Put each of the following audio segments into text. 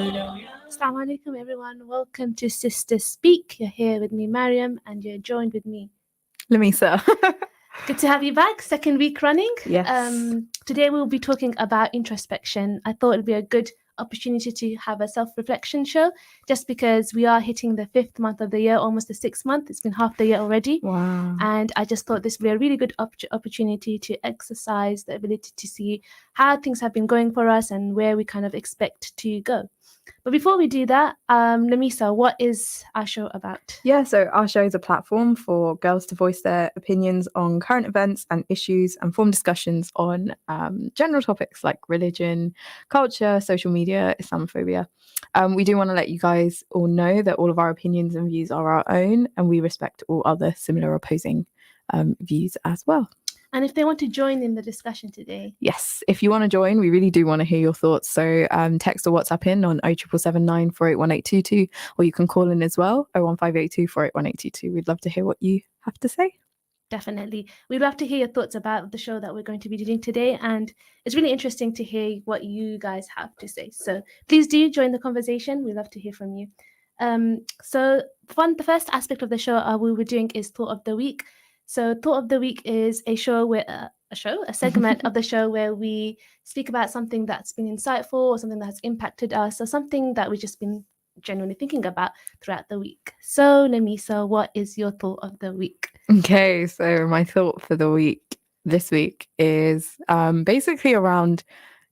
Assalamu alaikum everyone. Welcome to Sister Speak. You're here with me, Mariam, and you're joined with me, Lamisa. Good to have you back. Second week running. Yes. Today we'll be talking about introspection. I thought it'd be a good opportunity to have a self-reflection show, just because we are hitting the 5th month of the year, almost the 6th month. It's been half the year already. Wow. And I just thought this would be a really good opportunity to exercise the ability to see how things have been going for us and where we kind of expect to go. But before we do that, Lamisa, what is our show about? Yeah, so our show is a platform for girls to voice their opinions on current events and issues and form discussions on general topics like religion, culture, social media, Islamophobia. We do want to let you guys all know that all of our opinions and views are our own, and we respect all other similar opposing views as well. And if they want to join in the discussion today? Yes, if you want to join, we really do want to hear your thoughts. So text or WhatsApp in on 07779 481822, or you can call in as well, 01582 481822. We'd love to hear what you have to say. Definitely. We'd love to hear your thoughts about the show that we're going to be doing today. And it's really interesting to hear what you guys have to say. So please do join the conversation. We'd love to hear from you. So the first aspect of the show we were doing is Thought of the Week. So Thought of the Week is a segment of the show where we speak about something that's been insightful or something that's impacted us or something that we've just been genuinely thinking about throughout the week. So Lamisa, what is your thought of the week? Okay, so my thought for the week this week is basically around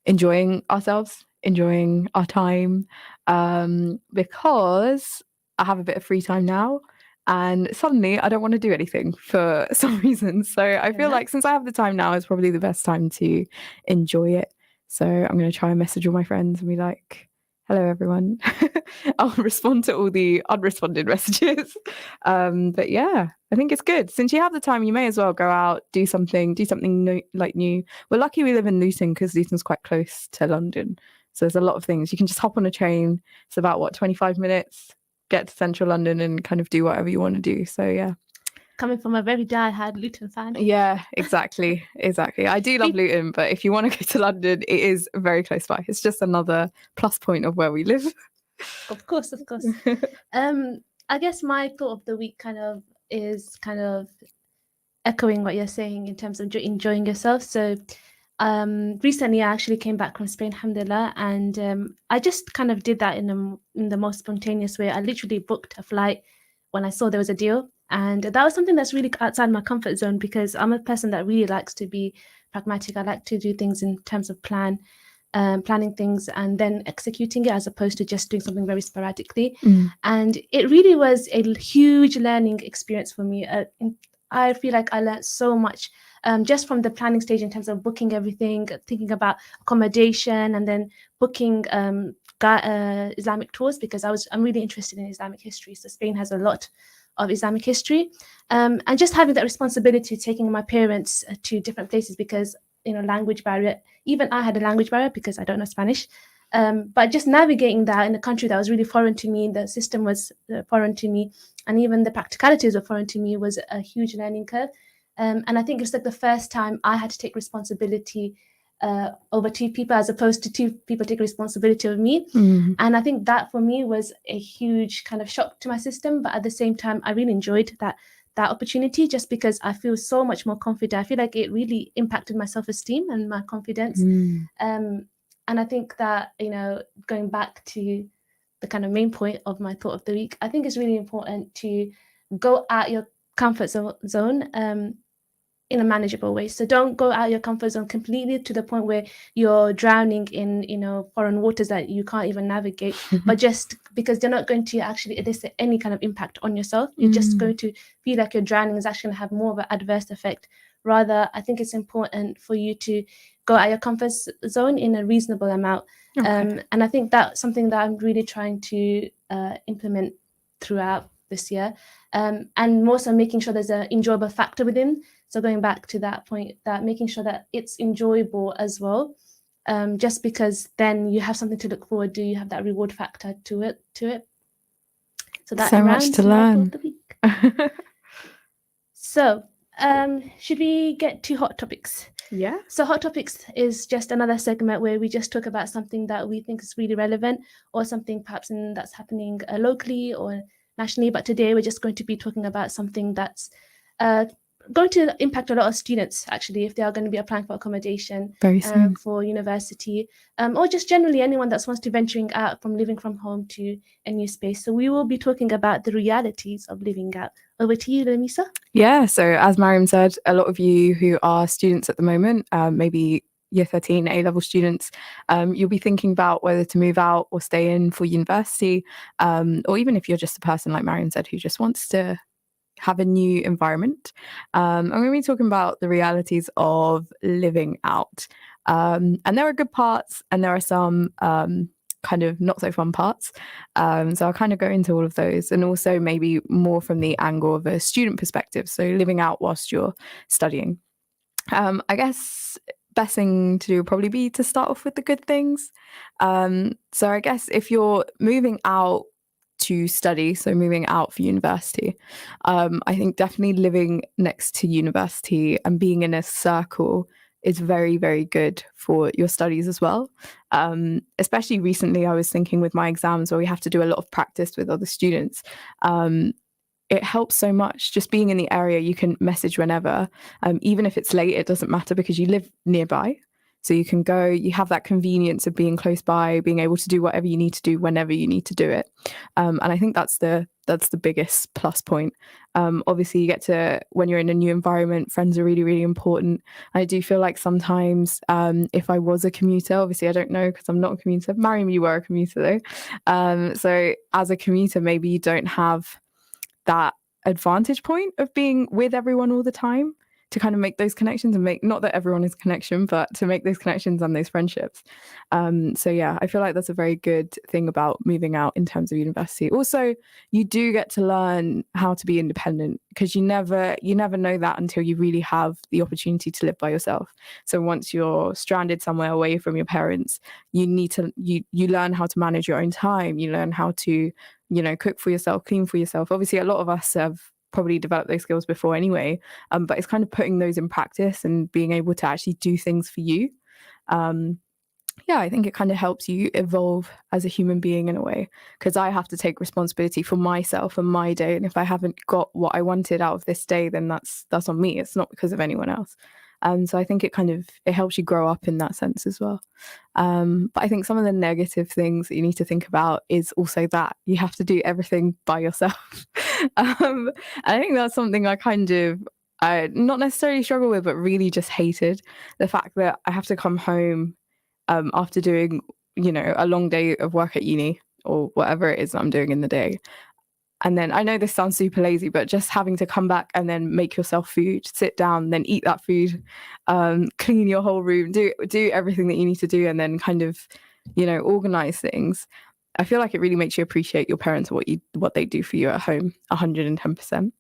enjoying ourselves, enjoying our time, because I have a bit of free time now. And suddenly I don't want to do anything for some reason. So I feel like since I have the time now, it's probably the best time to enjoy it. So I'm going to try and message all my friends and be like, hello, everyone. I'll respond to all the unresponded messages. But yeah, I think it's good. Since you have the time, you may as well go out, do something new, new. We're lucky we live in Luton because Luton's quite close to London. So there's a lot of things. You can just hop on a train. It's about, 25 minutes? Get to central London and kind of do whatever you want to do. So yeah. Coming from a very die-hard Luton fan. Yeah, exactly. I do love Luton, but if you want to go to London, it is very close by. It's just another plus point of where we live. Of course. I guess my thought of the week is echoing what you're saying in terms of enjoying yourself. So recently I actually came back from Spain, alhamdulillah, and I just kind of did that in the most spontaneous way. I literally booked a flight when I saw there was a deal, and that was something that's really outside my comfort zone because I'm a person that really likes to be pragmatic. I like to do things in terms of planning things and then executing it, as opposed to just doing something very sporadically. And it really was a huge learning experience for me. I feel like I learned so much just from the planning stage in terms of booking everything, thinking about accommodation, and then booking Islamic tours, because I'm really interested in Islamic history. So Spain has a lot of Islamic history, and just having that responsibility, taking my parents to different places because, language barrier. Even I had a language barrier because I don't know Spanish. But just navigating that in a country that was really foreign to me, the system was foreign to me, and even the practicalities were foreign to me, was a huge learning curve. And I think it's like the first time I had to take responsibility over two people, as opposed to two people take responsibility of me. And I think that for me was a huge kind of shock to my system. But at the same time, I really enjoyed that opportunity, just because I feel so much more confident. I feel like it really impacted my self-esteem and my confidence. And I think that, going back to the kind of main point of my thought of the week, I think it's really important to go out your comfort zone in a manageable way. So don't go out your comfort zone completely to the point where you're drowning in, foreign waters that you can't even navigate, but just because they're not going to actually elicit any kind of impact on yourself. You're just going to feel like you're drowning. Is actually going to have more of an adverse effect. Rather, I think it's important for you to go out your comfort zone in a reasonable amount. And I think that's something that I'm really trying to implement throughout this year, and more so making sure there's an enjoyable factor within. So going back to that point, that making sure that it's enjoyable as well, just because then you have something to look forward to, you have that reward factor to it. So that's so much to learn. So should we get to hot topics? Yeah. So Hot Topics is just another segment where we just talk about something that we think is really relevant, or something perhaps that's happening locally or nationally. But today we're just going to be talking about something that's going to impact a lot of students, actually, if they are going to be applying for accommodation Very soon. for university, or just generally anyone that wants to venturing out from living from home to a new space. So we will be talking about the realities of living out. Over to you, Lamisa. Yeah, so as Mariam said, a lot of you who are students at the moment, maybe year 13 A-level students, you'll be thinking about whether to move out or stay in for university, or even if you're just a person, like Mariam said, who just wants to have a new environment. I'm going to be talking about the realities of living out. And there are good parts and there are some kind of not so fun parts. So I'll kind of go into all of those, and also maybe more from the angle of a student perspective. So living out whilst you're studying. I guess best thing to do would probably be to start off with the good things. So I guess if you're moving out to study, so moving out for university, I think definitely living next to university and being in a circle is very, very good for your studies as well. Especially recently, I was thinking with my exams where we have to do a lot of practice with other students. It helps so much just being in the area. You can message whenever, even if it's late, it doesn't matter because you live nearby. So you can go, you have that convenience of being close by, being able to do whatever you need to do whenever you need to do it. And I think that's the biggest plus point. Obviously, you get to, when you're in a new environment, friends are really, really important. I do feel like sometimes if I was a commuter, obviously I don't know because I'm not a commuter. Mariam, you were a commuter though. So as a commuter, maybe you don't have that advantage point of being with everyone all the time to kind of make those connections and make, not that everyone is a connection, but to make those connections and those friendships. So yeah, I feel like that's a very good thing about moving out in terms of university. Also, you do get to learn how to be independent because you never know that until you really have the opportunity to live by yourself. So once you're stranded somewhere away from your parents, you need to you learn how to manage your own time. You learn how to cook for yourself, clean for yourself. Obviously, a lot of us have probably developed those skills before anyway, but it's kind of putting those in practice and being able to actually do things for you. Yeah, I think it kind of helps you evolve as a human being in a way, because I have to take responsibility for myself and my day. And if I haven't got what I wanted out of this day, then that's on me. It's not because of anyone else. So I think it helps you grow up in that sense as well. But I think some of the negative things that you need to think about is also that you have to do everything by yourself. I think that's something I not necessarily struggle with, but really just hated the fact that I have to come home after doing, a long day of work at uni or whatever it is that I'm doing in the day. And then I know this sounds super lazy, but just having to come back and then make yourself food, sit down, then eat that food, clean your whole room, do everything that you need to do, and then kind of, organize things. I feel like it really makes you appreciate your parents and what they do for you at home, 110%.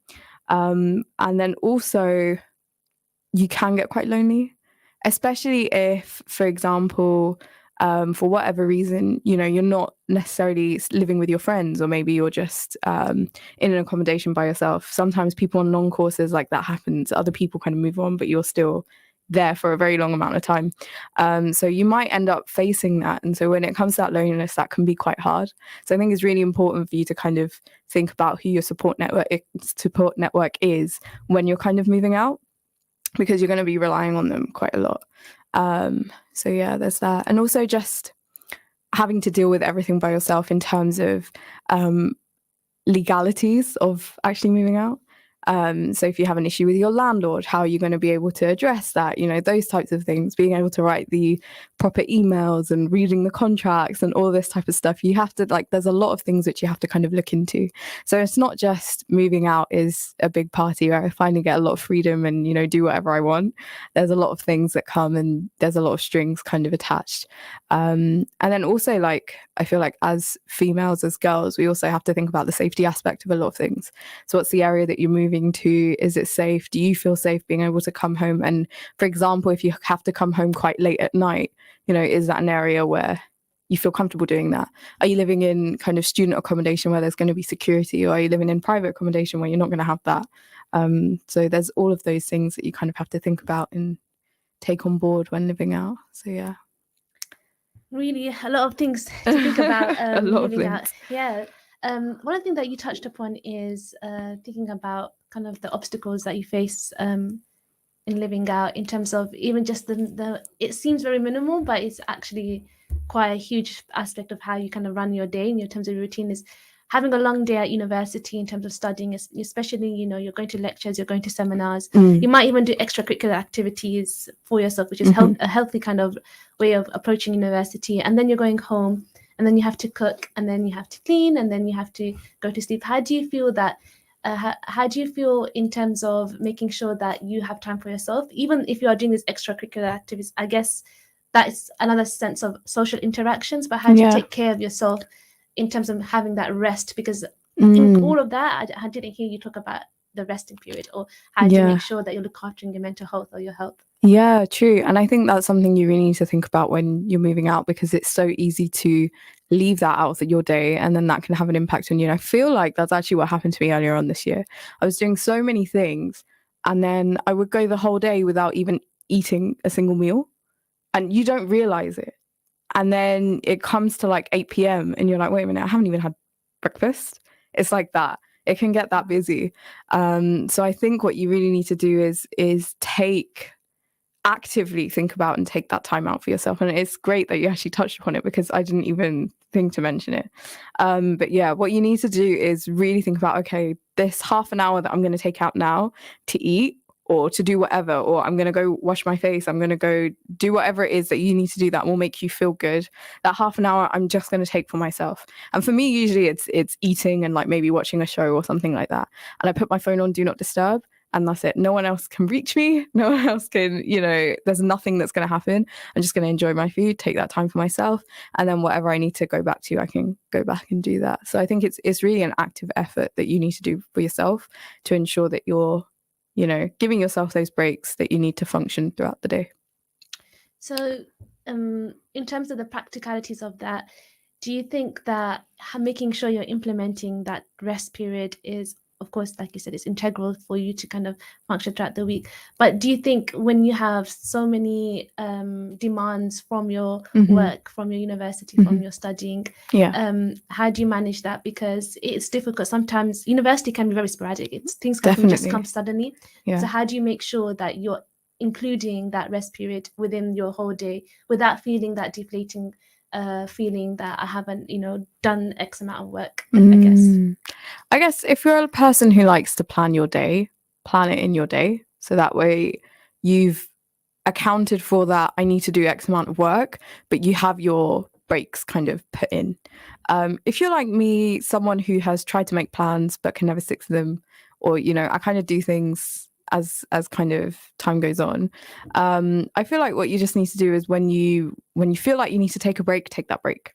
And then also, you can get quite lonely, especially if, for example, for whatever reason, you're not necessarily living with your friends, or maybe you're just in an accommodation by yourself. Sometimes people on long courses, like, that happens. Other people kind of move on, but you're still there for a very long amount of time. So you might end up facing that. And so when it comes to that loneliness, that can be quite hard. So I think it's really important for you to kind of think about who your support network is when you're kind of moving out, because you're going to be relying on them quite a lot. So yeah, there's that. And also just having to deal with everything by yourself in terms of legalities of actually moving out. So if you have an issue with your landlord, how are you going to be able to address that? Those types of things, being able to write the proper emails and reading the contracts and all this type of stuff. You have to, there's a lot of things which you have to kind of look into. So it's not just moving out is a big party where I finally get a lot of freedom and, do whatever I want. There's a lot of things that come, and there's a lot of strings kind of attached. And then also, I feel like as females, as girls, we also have to think about the safety aspect of a lot of things. So what's the area that you're moving to? Is it safe? Do you feel safe being able to come home? And for example, if you have to come home quite late at night, is that an area where you feel comfortable doing that? Are you living in kind of student accommodation where there's going to be security, or are you living in private accommodation where you're not going to have that? So there's all of those things that you kind of have to think about in take on board when living out. So yeah. Really a lot of things to think about A lot of living out. things. Yeah. One of the things that you touched upon is thinking about kind of the obstacles that you face in living out, in terms of even just the it seems very minimal, but it's actually quite a huge aspect of how you kind of run your day in your terms of your routine, is having a long day at university in terms of studying, especially, you know, you're going to lectures, you're going to seminars, you might even do extracurricular activities for yourself, which is a healthy kind of way of approaching university. And then you're going home, and then you have to cook, and then you have to clean, and then you have to go to sleep. How do you feel that how do you feel in terms of making sure that you have time for yourself, even if you are doing these extracurricular activities? I guess that is another sense of social interactions, but how do you take care of yourself in terms of having that rest? Because in all of that, I didn't hear you talk about the resting period, or how do you make sure that you look after your mental health or your health? Yeah, true. And I think that's something you really need to think about when you're moving out, because it's so easy to leave that out of your day, and then that can have an impact on you. And I feel like that's actually what happened to me earlier on this year. I was doing so many things, and then I would go the whole day without even eating a single meal, and you don't realize it. And then it comes to like 8 p.m. and you're like, wait a minute, I haven't even had breakfast. It's like that. It can get that busy. So I think what you really need to do is actively think about and take that time out for yourself. And it's great that you actually touched upon it, because I didn't even think to mention it. But yeah, what you need to do is really think about, okay, this half an hour that I'm going to take out now to eat or to do whatever, or I'm going to go wash my face, I'm going to go do whatever it is that you need to do that will make you feel good. That half an hour I'm just going to take for myself. And for me, usually it's eating and like maybe watching a show or something like that. And I put my phone on do not disturb, and that's it. No one else can reach me. No one else can, there's nothing that's going to happen. I'm just going to enjoy my food, take that time for myself. And then whatever I need to go back to, I can go back and do that. So I think it's really an active effort that you need to do for yourself to ensure that you're, giving yourself those breaks that you need to function throughout the day. So in terms of the practicalities of that, do you think that making sure you're implementing that rest period is, of course, like you said, it's integral for you to kind of function throughout the week? But do you think when you have so many demands from your work, from your university, from your studying, how do you manage that? Because it's difficult. Sometimes university can be very sporadic. Things can just come suddenly. So how do you make sure that you're including that rest period within your whole day without feeling that deflating feeling that I haven't, done X amount of work, I guess if you're a person who likes to plan your day, plan it in your day. So that way you've accounted for that I need to do X amount of work, but you have your breaks kind of put in. If you're like me, someone who has tried to make plans but can never stick to them, or, I kind of do things as kind of time goes on. I feel like what you just need to do is when you feel like you need to take a break, take that break.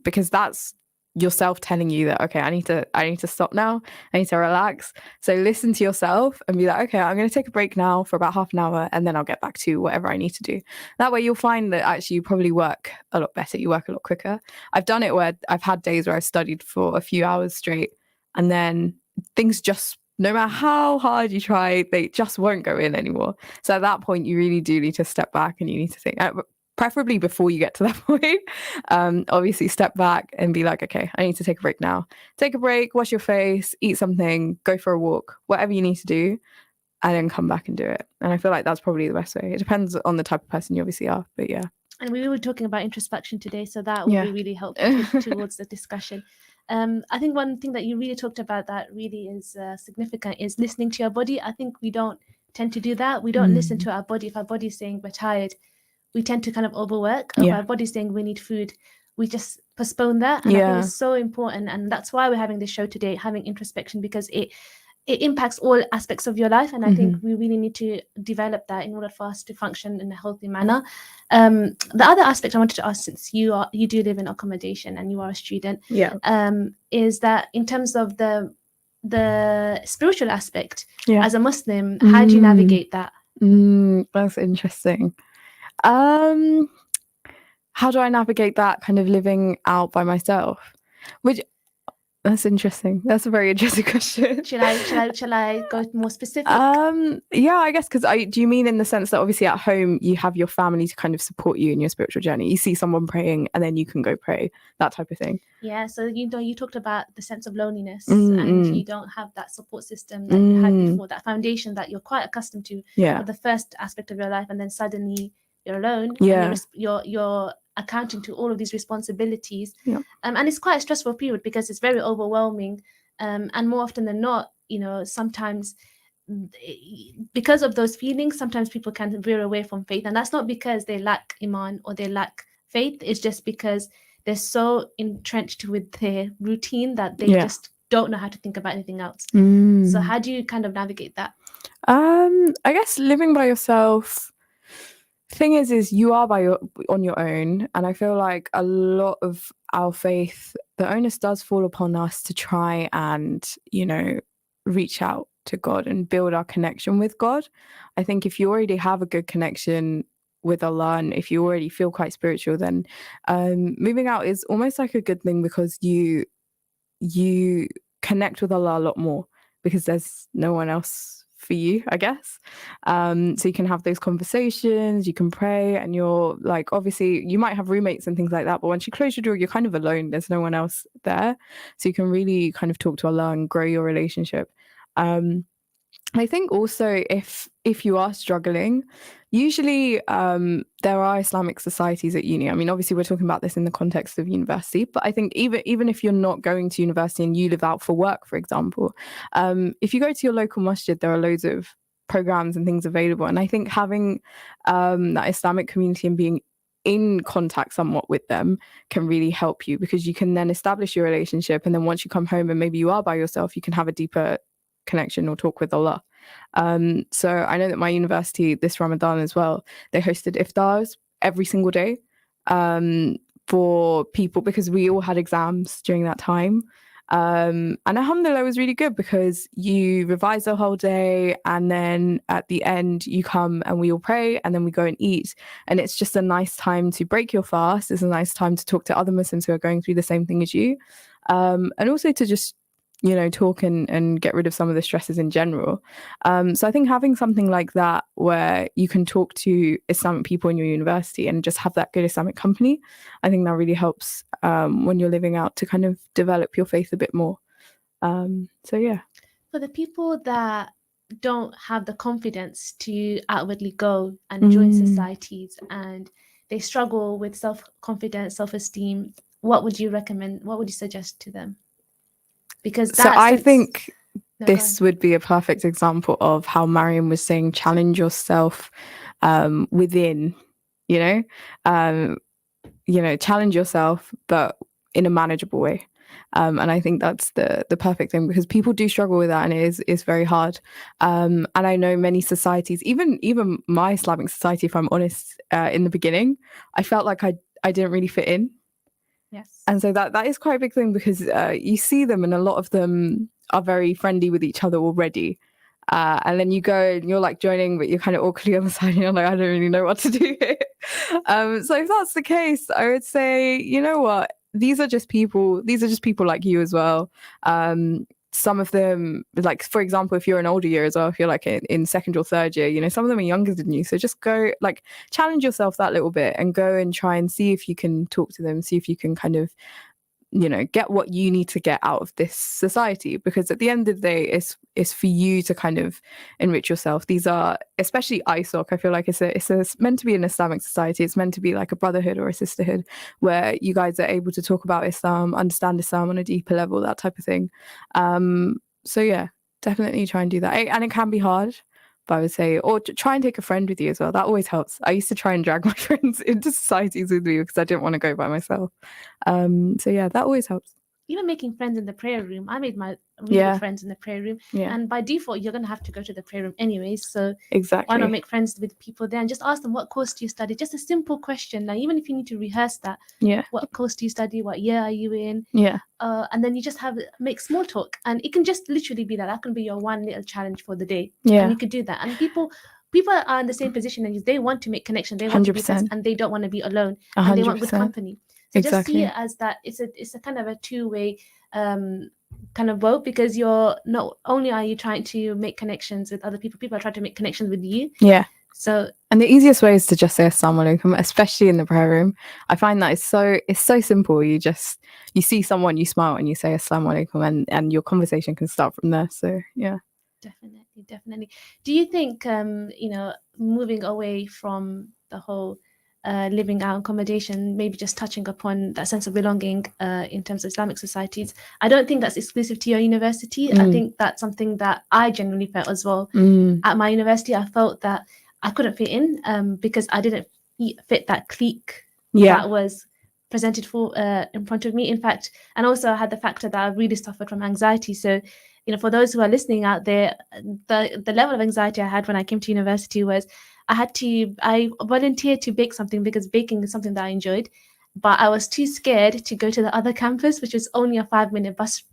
Because that's yourself telling you that, okay, I need to stop now, I need to relax. So listen to yourself and be like, okay, I'm going to take a break now for about half an hour, and then I'll get back to whatever I need to do. That way you'll find that actually you probably work a lot better, you work a lot quicker. I've done it where I've had days where I've studied for a few hours straight, and then things just, no matter how hard you try, they just won't go in anymore. So at that point you really do need to step back, and you need to think, preferably before you get to that point, obviously step back and be like, okay, I need to take a break now. Take a break, wash your face, eat something, go for a walk, whatever you need to do, and then come back and do it. And I feel like that's probably the best way. It depends on the type of person you obviously are, but yeah. And we were talking about introspection today, so that will be really helpful towards the discussion. I think one thing that you really talked about that really is significant is listening to your body. I think we don't tend to do that. We don't listen to our body. If our body is saying we're tired, we tend to kind of overwork. If our body's saying we need food, we just postpone that. And I think it's so important. And that's why we're having this show today, having introspection, because it impacts all aspects of your life. And I think we really need to develop that in order for us to function in a healthy manner. The other aspect I wanted to ask, since you do live in accommodation and you are a student, is that in terms of the spiritual aspect, as a Muslim, how do you navigate that? That's interesting. How do I navigate that kind of living out by myself? Which That's interesting. That's a very interesting question. Shall I go more specific? Yeah, I guess, because do you mean in the sense that obviously at home you have your family to kind of support you in your spiritual journey? You see someone praying and then you can go pray, that type of thing. Yeah, so you talked about the sense of loneliness, and if you don't have that support system that you had before, that foundation that you're quite accustomed to for the first aspect of your life, and then suddenly you're alone, and you're accounting to all of these responsibilities, and it's quite a stressful period because it's very overwhelming, and more often than not, sometimes because of those feelings, sometimes people can veer away from faith, and that's not because they lack iman or they lack faith. It's just because they're so entrenched with their routine that they just don't know how to think about anything else. So how do you kind of navigate that? I guess living by yourself, thing is you are on your own, and I feel like a lot of our faith, the onus does fall upon us to try and reach out to God and build our connection with God. I think if you already have a good connection with Allah, and if you already feel quite spiritual, then moving out is almost like a good thing, because you connect with Allah a lot more, because there's no one else for you, I guess. So you can have those conversations, you can pray, and you're like, obviously you might have roommates and things like that, but once you close your door, you're kind of alone. There's no one else there. So you can really kind of talk to Allah and grow your relationship. I think also if you are struggling, usually there are Islamic societies at uni. I mean, obviously we're talking about this in the context of university, but I think even if you're not going to university and you live out for work, for example, if you go to your local masjid, there are loads of programs and things available. And I think having that Islamic community and being in contact somewhat with them can really help you, because you can then establish your relationship, and then once you come home and maybe you are by yourself, you can have a deeper connection or talk with Allah. So I know that my university this Ramadan as well, they hosted iftars every single day for people, because we all had exams during that time. And alhamdulillah, it was really good, because you revise the whole day, and then at the end you come and we all pray, and then we go and eat, and it's just a nice time to break your fast. It's a nice time to talk to other Muslims who are going through the same thing as you, and also to just talk and get rid of some of the stresses in general. So I think having something like that, where you can talk to Islamic people in your university and just have that good Islamic company, I think that really helps when you're living out, to kind of develop your faith a bit more. So yeah. For the people that don't have the confidence to outwardly go and join societies, and they struggle with self-confidence, self-esteem, what would you recommend? What would you suggest to them? Because I think this would be a perfect example of how Mariam was saying, challenge yourself within, challenge yourself, but in a manageable way. And I think that's the perfect thing, because people do struggle with that, and it is very hard. And I know many societies, even my Islamic society, if I'm honest, in the beginning, I felt like I didn't really fit in. Yes. And so that is quite a big thing, because you see them, and a lot of them are very friendly with each other already. And then you go and you're like joining, but you're kind of awkwardly on the side, and you're like, I don't really know what to do here. So if that's the case, I would say, you know what? These are just people like you as well. Some of them, like, for example, if you're an older year as well, if you're like in second or third year, some of them are younger than you. So just go, like, challenge yourself that little bit, and go and try and see if you can talk to them, see if you can kind of, get what you need to get out of this society, because at the end of the day, it's for you to kind of enrich yourself. These are, especially ISOC, I feel like it's meant to be an Islamic society. It's meant to be like a brotherhood or a sisterhood, where you guys are able to talk about Islam, understand Islam on a deeper level, that type of thing. So yeah, definitely try and do that. And it can be hard, but I would say, or try and take a friend with you as well. That always helps. I used to try and drag my friends into societies with me, because I didn't want to go by myself. So yeah, that always helps. Even making friends in the prayer room. I made my really good friends in the prayer room. Yeah. And by default, you're going to have to go to the prayer room anyways. So exactly, why not make friends with people there and just ask them, what course do you study? Just a simple question. Like, even if you need to rehearse that. Yeah. What course do you study? What year are you in? Yeah. And then you just make small talk. And it can just literally be that. That can be your one little challenge for the day. Yeah. And you could do that. And people are in the same position as you. They want to make connection. They want 100%. To be friends, and they don't want to be alone. 100%. And they want good company. So just see it as that it's a kind of a two-way kind of boat, because you're not only are you trying to make connections with other people are trying to make connections with you. Yeah. So, and the easiest way is to just say assalamu alaikum, especially in the prayer room. I find that it's so simple. You see someone, you smile and you say assalamu alaikum, and your conversation can start from there. So yeah. Definitely. Do you think moving away from the whole living out accommodation, maybe just touching upon that sense of belonging in terms of Islamic societies, I don't think that's exclusive to your university. I think that's something that I genuinely felt as well. At my university, I felt that I couldn't fit in because I didn't fit that clique that was presented in front of me. In fact, and also I had the factor that I really suffered from anxiety. So, for those who are listening out there, the level of anxiety I had when I came to university was I volunteered to bake something because baking is something that I enjoyed, but I was too scared to go to the other campus, which was only a 5-minute bus.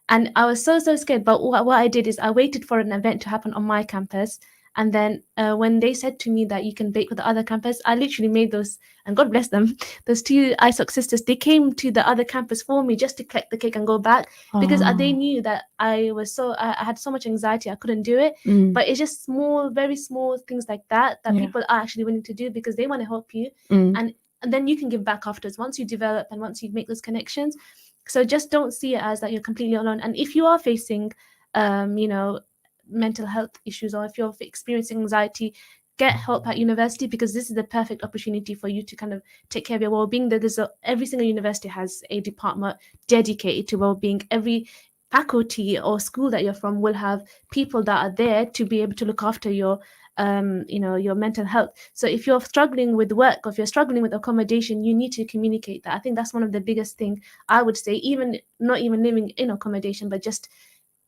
And I was so scared. But what I did is I waited for an event to happen on my campus. And then when they said to me that you can bake with the other campus, I literally made those, and God bless them, those two ISOC sisters, they came to the other campus for me just to collect the cake and go back, because they knew that I had so much anxiety, I couldn't do it. But it's just very small things like that people are actually willing to do because they want to help you. And then you can give back afterwards once you develop and once you make those connections. So just don't see it as that you're completely alone. And if you are facing, mental health issues, or if you're experiencing anxiety, get help at university, because this is the perfect opportunity for you to kind of take care of your well-being. Every single university has a department dedicated to well-being. Every faculty or school that you're from will have people that are there to be able to look after your your mental health. So if you're struggling with work, or if you're struggling with accommodation, you need to communicate that. I think that's one of the biggest thing I would say, even not even living in accommodation, but just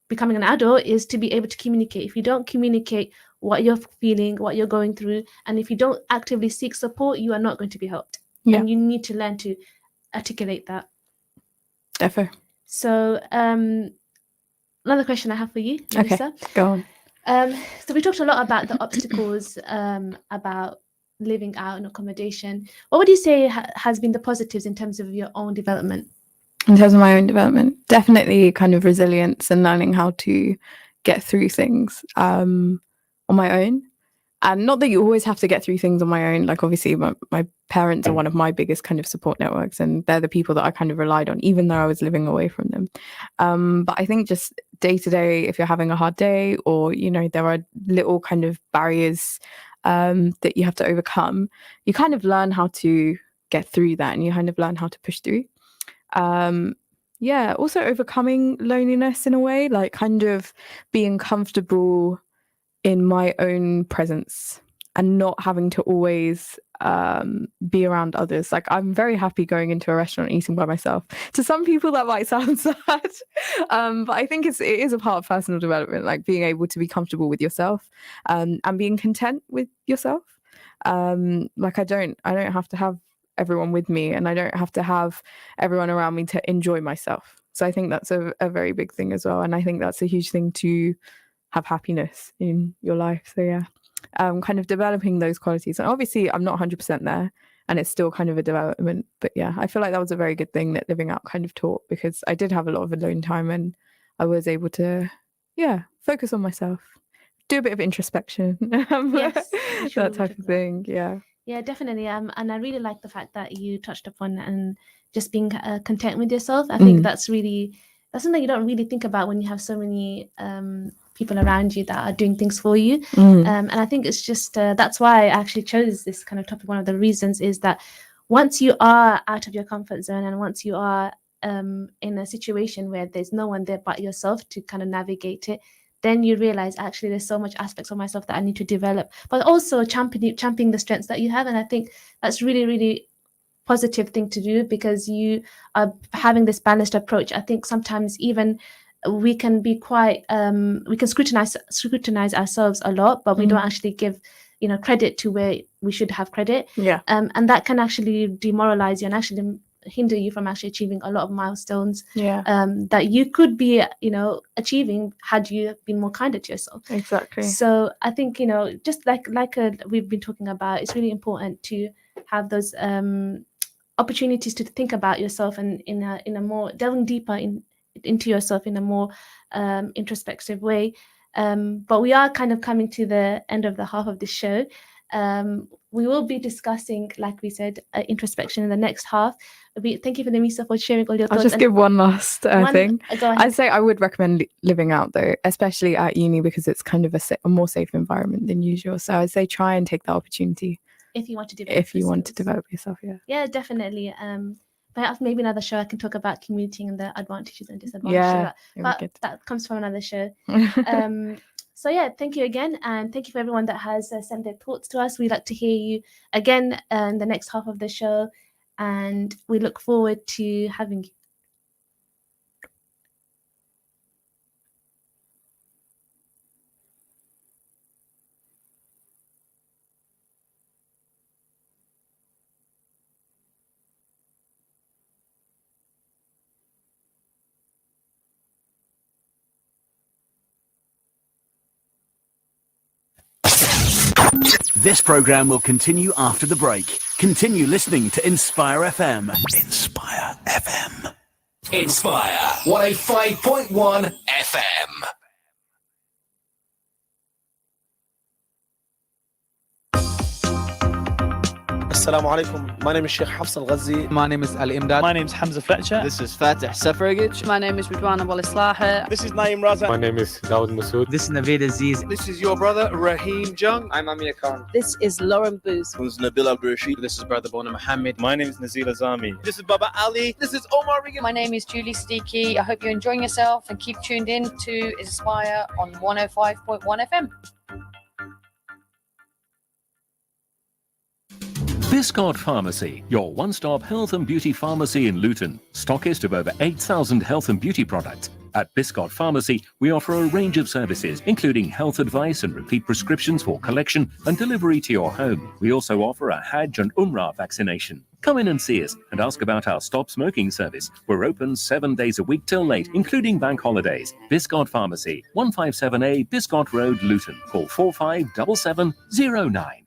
becoming an adult, is to be able to communicate. If you don't communicate what you're feeling, what you're going through, and if you don't actively seek support, you are not going to be helped. And you need to learn to articulate that. Definitely. So another question I have for you, Melissa. Okay, go on. So we talked a lot about the obstacles about living out in accommodation. What would you say has been the positives in terms of your own development? In terms of my own development, definitely kind of resilience and learning how to get through things on my own. And not that you always have to get through things on my own. Like, obviously, my parents are one of my biggest kind of support networks, and they're the people that I kind of relied on, even though I was living away from them. But I think just day to day, if you're having a hard day, or, there are little kind of barriers that you have to overcome, you kind of learn how to get through that, and you kind of learn how to push through. Also overcoming loneliness in a way, like kind of being comfortable in my own presence and not having to always be around others. Like, I'm very happy going into a restaurant and eating by myself. To some people that might sound sad, but I think it is a part of personal development, like being able to be comfortable with yourself and being content with yourself. Like, I don't have to have everyone with me, and I don't have to have everyone around me to enjoy myself. So I think that's a very big thing as well, and I think that's a huge thing to have happiness in your life. So yeah, kind of developing those qualities. And obviously I'm not 100% there, and it's still kind of a development, but yeah, I feel like that was a very good thing that living out kind of taught, because I did have a lot of alone time, and I was able to focus on myself, do a bit of introspection. Yes, that type of thing. Yeah, definitely. And I really like the fact that you touched upon and just being content with yourself. I think that's something you don't really think about when you have so many people around you that are doing things for you. And I think it's just that's why I actually chose this kind of topic. One of the reasons is that once you are out of your comfort zone, and once you are in a situation where there's no one there but yourself to kind of navigate it, then you realize actually there's so much aspects of myself that I need to develop, but also championing the strengths that you have. And I think that's really, really positive thing to do, because you are having this balanced approach. I think sometimes even we can be quite we can scrutinize ourselves a lot, but we don't actually give credit to where we should have credit. And that can actually demoralize you and actually hinder you from actually achieving a lot of milestones that you could be achieving had you been more kinder to yourself. Exactly. So I think just like we've been talking about, it's really important to have those opportunities to think about yourself, and in a more delving deeper into yourself in a more introspective way. But we are kind of coming to the end of the half of the show. We will be discussing, like we said, introspection in the next half. Thank you for Namisa for sharing all your thoughts. I'll just give one last thing. Go ahead. I'd say I would recommend living out though, especially at uni, because it's kind of a more safe environment than usual. So I'd say try and take the opportunity if you want to develop yourself. Yeah, definitely. Perhaps maybe another show I can talk about commuting and the advantages and disadvantages of that. But that comes from another show. So yeah, thank you again, and thank you for everyone that has sent their thoughts to us. We'd like to hear you again in the next half of the show, and we look forward to having you. This program will continue after the break. Continue listening to Inspire FM. Inspire FM. Inspire 105.1 FM. Assalamu alaikum. My name is Sheikh Hafs Al-Ghazi. My name is Ali Imdad. My name is Hamza Fletcher. This is Fatih Safaragich. My name is Ridwana Walislaha. This is Naeem Raza. My name is Dawood Masood. This is Naveed Aziz. This is your brother Raheem Jung. I'm Amir Khan. This is Lauren Booth. This is Nabil Abdul Rashid. This is Brother Bona Muhammad. My name is Nazil Azami. This is Baba Ali. This is Omar Regan. My name is Julie Steaky. I hope you're enjoying yourself and keep tuned in to Inspire on 105.1 FM. Biscott Pharmacy, your one-stop health and beauty pharmacy in Luton, stockist of over 8,000 health and beauty products. At Biscott Pharmacy, we offer a range of services, including health advice and repeat prescriptions for collection and delivery to your home. We also offer a Hajj and Umrah vaccination. Come in and see us and ask about our Stop Smoking service. We're open 7 days a week till late, including bank holidays. Biscott Pharmacy, 157A Biscott Road, Luton. Call 457709.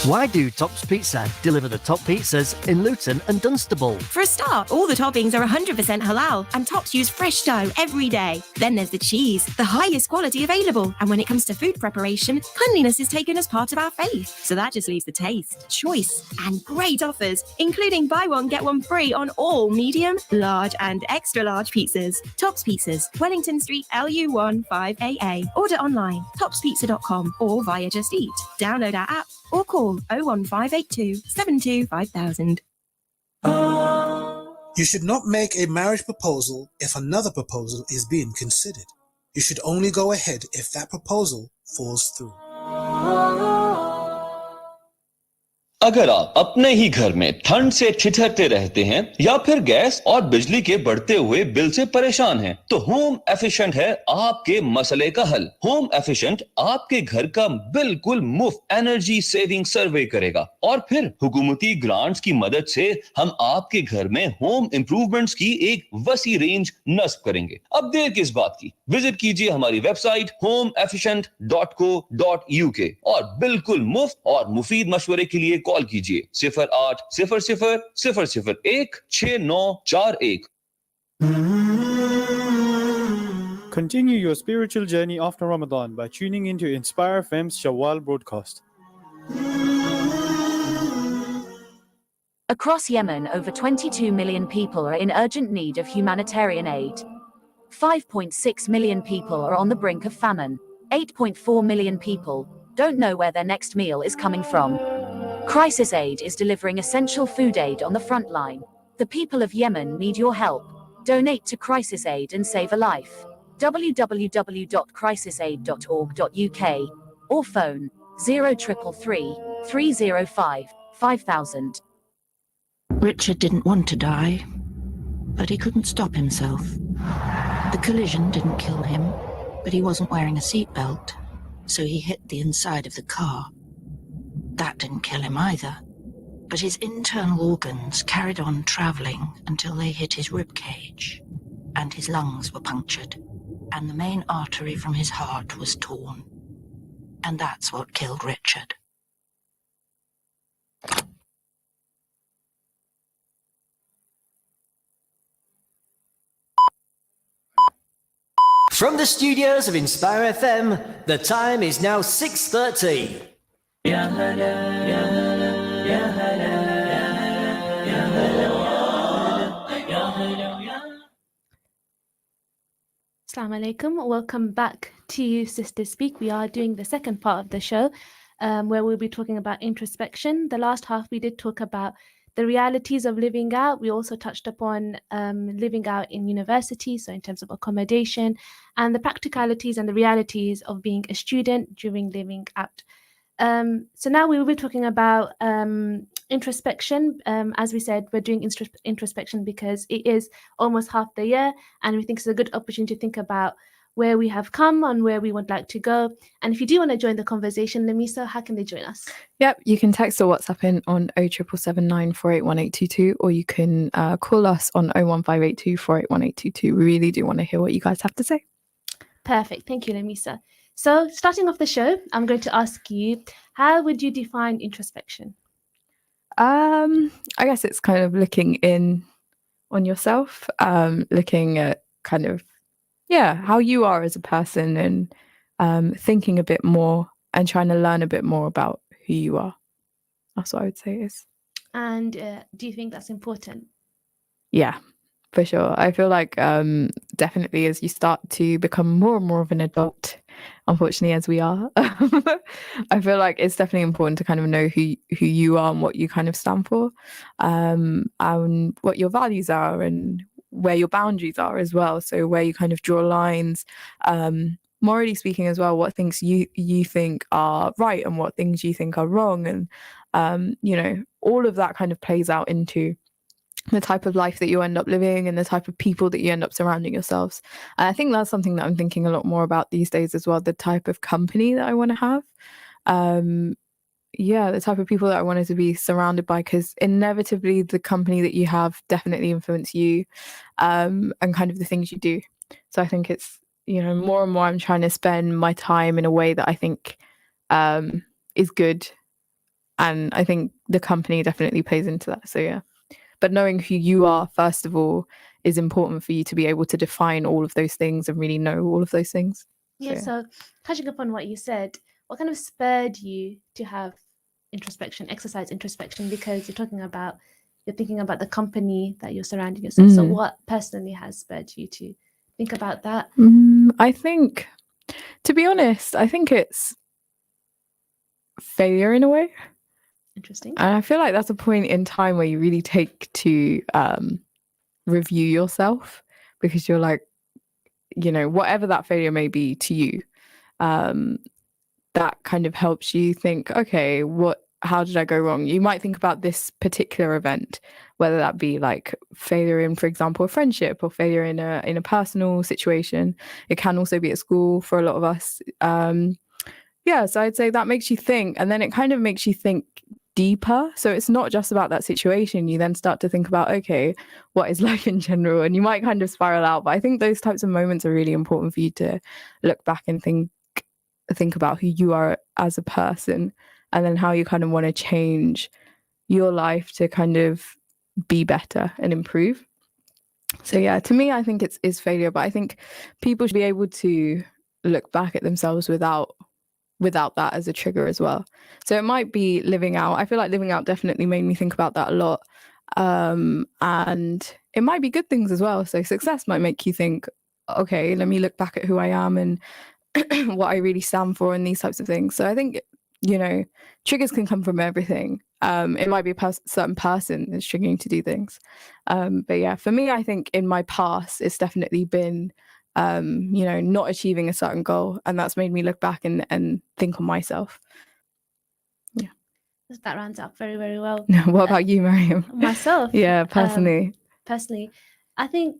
Why do Tops Pizza deliver the top pizzas in Luton and Dunstable? For a start, all the toppings are 100% halal and Tops use fresh dough every day. Then there's the cheese, the highest quality available. And when it comes to food preparation, cleanliness is taken as part of our faith. So that just leaves the taste, choice, and great offers, including buy one, get one free on all medium, large, and extra large pizzas. Tops Pizzas, Wellington Street, LU1 5AA. Order online, topspizza.com or via Just Eat. Download our app or call 01582 72 5000. You should not make a marriage proposal if another proposal is being considered. You should only go ahead if that proposal falls through. अगर आप अपने ही घर में ठंड से ठिठुरते रहते हैं या फिर गैस और बिजली के बढ़ते हुए बिल से परेशान हैं, तो होम एफिशिएंट है आपके मसले का हल। होम एफिशिएंट आपके घर का बिल्कुल मुफ्त एनर्जी सेविंग सर्वे करेगा और फिर हुकूमती ग्रांट्स की मदद से हम आपके घर में होम इंप्रूवमेंट्स की एक वसी रेंज नस्ब करेंगे। अब देर किस बात की, विजिट कीजिए हमारी वेबसाइट homeefficient.co.uk और बिल्कुल मुफ्त और मुफीद मशवरे के लिए कॉल कीजिए 0800-001-6941। Continue your spiritual journey after Ramadan by tuning into Inspire FM's Shawwal broadcast. Across Yemen, over 22 million people are in urgent need of humanitarian aid. 5.6 million people are on the brink of famine. 8.4 million people don't know where their next meal is coming from. Crisis Aid is delivering essential food aid on the front line. The people of Yemen need your help. Donate to Crisis Aid and save a life. www.crisisaid.org.uk or phone 0333 305 5000. Richard didn't want to die, but he couldn't stop himself. The collision didn't kill him, but he wasn't wearing a seatbelt, so he hit the inside of the car. That didn't kill him either, but his internal organs carried on travelling until they hit his rib cage, and his lungs were punctured, and the main artery from his heart was torn. And that's what killed Richard. From the studios of Inspire FM, the time is now 6:30. Assalamu alaikum. Welcome back to Sisters Speak. We are doing the second part of the show where we'll be talking about introspection. The last half we did talk about the realities of living out. We also touched upon living out in university, so in terms of accommodation, and the practicalities and the realities of being a student during living out. So now we will be talking about introspection. As we said, we're doing introspection because it is almost half the year, and we think it's a good opportunity to think about where we have come and where we would like to go. And if you do want to join the conversation, Lamisa, how can they join us? Yep, you can text or WhatsApp in on 07779 481 or you can call us on 01582 481 We really do want to hear what you guys have to say. Perfect. Thank you, Lamisa. So starting off the show, I'm going to ask you, how would you define introspection? I guess it's kind of looking in on yourself, looking at kind of, how you are as a person and thinking a bit more and trying to learn a bit more about who you are. That's what I would say it is. And do you think that's important? Yeah, for sure. I feel like definitely as you start to become more and more of an adult, unfortunately, as we are, I feel like it's definitely important to kind of know who you are and what you kind of stand for, and what your values are and where your boundaries are as well. So where you kind of draw lines, morally speaking as well, what things you think are right and what things you think are wrong. And, all of that kind of plays out into the type of life that you end up living and the type of people that you end up surrounding yourselves. And I think that's something that I'm thinking a lot more about these days as well, the type of company that I want to have. The type of people that I wanted to be surrounded by, because inevitably the company that you have definitely influence you and kind of the things you do. So I think it's, more and more I'm trying to spend my time in a way that I think is good. And I think the company definitely plays into that. So yeah. But knowing who you are, first of all, is important for you to be able to define all of those things and really know all of those things. So touching upon what you said, what kind of spurred you to have exercise introspection? Because you're thinking about the company that you're surrounding yourself. So what personally has spurred you to think about that? I think, to be honest, I think it's failure in a way. Interesting. And I feel like that's a point in time where you really take to review yourself, because you're like, whatever that failure may be to you, that kind of helps you think, okay, how did I go wrong? You might think about this particular event, whether that be like failure in, for example, a friendship, or failure in a personal situation. It can also be at school for a lot of us. So I'd say that makes you think, and then it kind of makes you think deeper. So it's not just about that situation. You then start to think about, okay, what is life in general? And you might kind of spiral out. But I think those types of moments are really important for you to look back and think about who you are as a person, and then how you kind of want to change your life to kind of be better and improve. So yeah, to me, I think it's failure, but I think people should be able to look back at themselves without that as a trigger as well. So it might be living out. I feel like living out definitely made me think about that a lot. And it might be good things as well. So success might make you think, okay, let me look back at who I am and what I really stand for and these types of things. So I think, triggers can come from everything. It might be a certain person that's triggering to do things. But yeah, for me, I think in my past, it's definitely been not achieving a certain goal, and that's made me look back and think on myself. Yeah, that rounds up very, very well. What about you, Mariam? Myself, personally, I think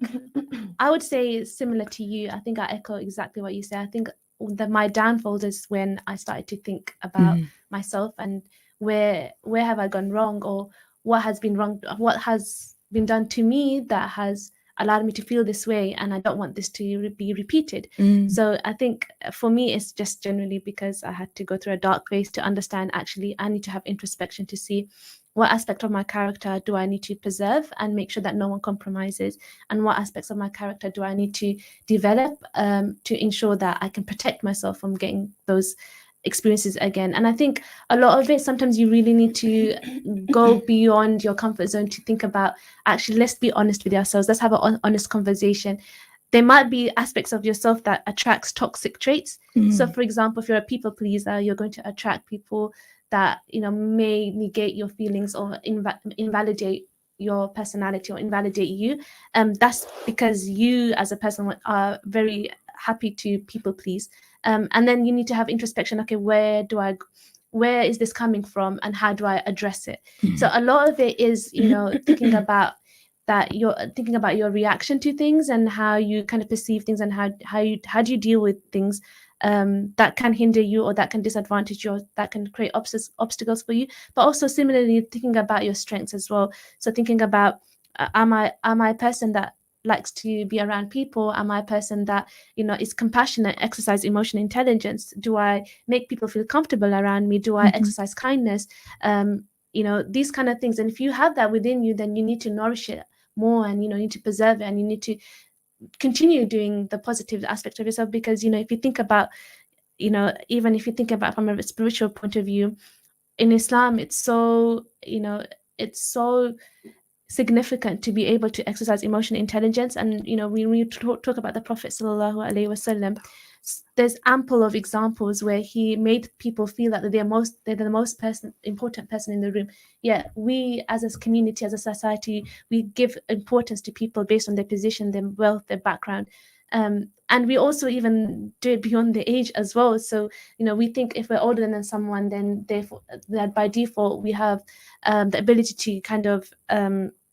I would say similar to you. I think I echo exactly what you say. I think that my downfalls is when I started to think about myself and where have I gone wrong, or what has been wrong, what has been done to me that has allowed me to feel this way, and I don't want this to be repeated. So I think for me, it's just generally because I had to go through a dark phase to understand, actually, I need to have introspection to see what aspect of my character do I need to preserve and make sure that no one compromises, and what aspects of my character do I need to develop to ensure that I can protect myself from getting those experiences again. And I think a lot of it, sometimes you really need to go beyond your comfort zone to think about, actually, let's be honest with ourselves, let's have an honest conversation. There might be aspects of yourself that attracts toxic traits. So for example, if you're a people pleaser, you're going to attract people that, you know, may negate your feelings or invalidate your personality or invalidate you. That's because you as a person are very happy to people please. And then you need to have introspection. Okay, where is this coming from, and how do I address it? So a lot of it is, you know, thinking about that, you're thinking about your reaction to things and how you kind of perceive things, and how do you deal with things that can hinder you, or that can disadvantage you, or that can create obstacles for you. But also similarly thinking about your strengths as well. So thinking about, am I a person that likes to be around people? Am I a person that, you know, is compassionate, exercise emotional intelligence? Do I make people feel comfortable around me? Do I exercise kindness? You know, these kind of things. And if you have that within you, then you need to nourish it more, and, you know, you need to preserve it, and you need to continue doing the positive aspect of yourself. Because, you know, if you think about, you know, even if you think about from a spiritual point of view, in Islam, it's so, you know, it's so significant to be able to exercise emotional intelligence. And, you know, when we talk about the Prophet sallallahu alaihi wasallam, there's ample of examples where he made people feel that they're the most important person in the room. Yeah, we as a community, as a society, we give importance to people based on their position, their wealth, their background. And we also even do it beyond the age as well. So, you know, we think if we're older than someone, then therefore that by default we have the ability to kind of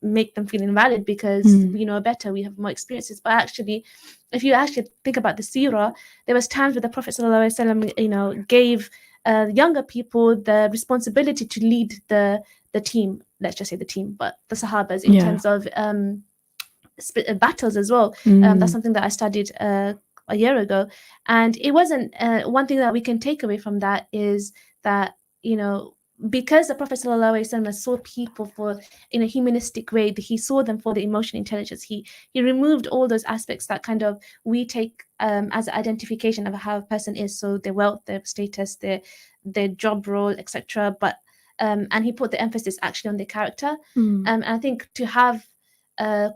make them feel invalid because we know better, we have more experiences. But actually, if you actually think about the seerah, there was times where the Prophet ﷺ, you know, gave younger people the responsibility to lead the team, let's just say the team, but the Sahabas in terms of battles as well. That's something that I studied a year ago, and it wasn't one thing that we can take away from that is that, you know, because the Prophet ﷺ saw people for in a humanistic way, he saw them for the emotional intelligence. He removed all those aspects that kind of we take as an identification of how a person is, so their wealth, their status, their job role, etc. But and he put the emphasis actually on their character. And I think to have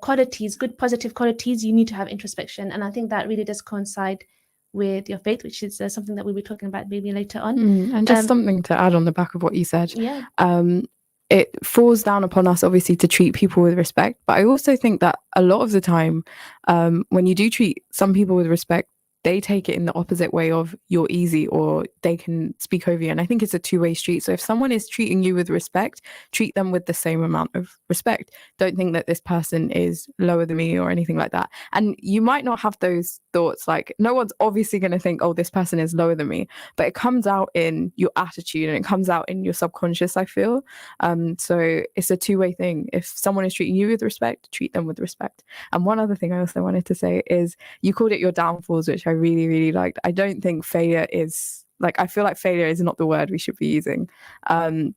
qualities, good positive qualities, you need to have introspection, and I think that really does coincide with your faith, which is something that we'll be talking about maybe later on. And just something to add on the back of what you said. Yeah. It falls down upon us, obviously, to treat people with respect. But I also think that a lot of the time, when you do treat some people with respect, they take it in the opposite way of you're easy, or they can speak over you. And I think it's a two-way street. So if someone is treating you with respect, treat them with the same amount of respect. Don't think that this person is lower than me or anything like that. And you might not have those thoughts, like no one's obviously going to think, oh, this person is lower than me, but it comes out in your attitude and it comes out in your subconscious, I feel. So it's a two-way thing. If someone is treating you with respect, treat them with respect. And one other thing I also wanted to say is you called it your downfalls, which I really, really liked. I don't think failure is, like, I feel like failure is not the word we should be using,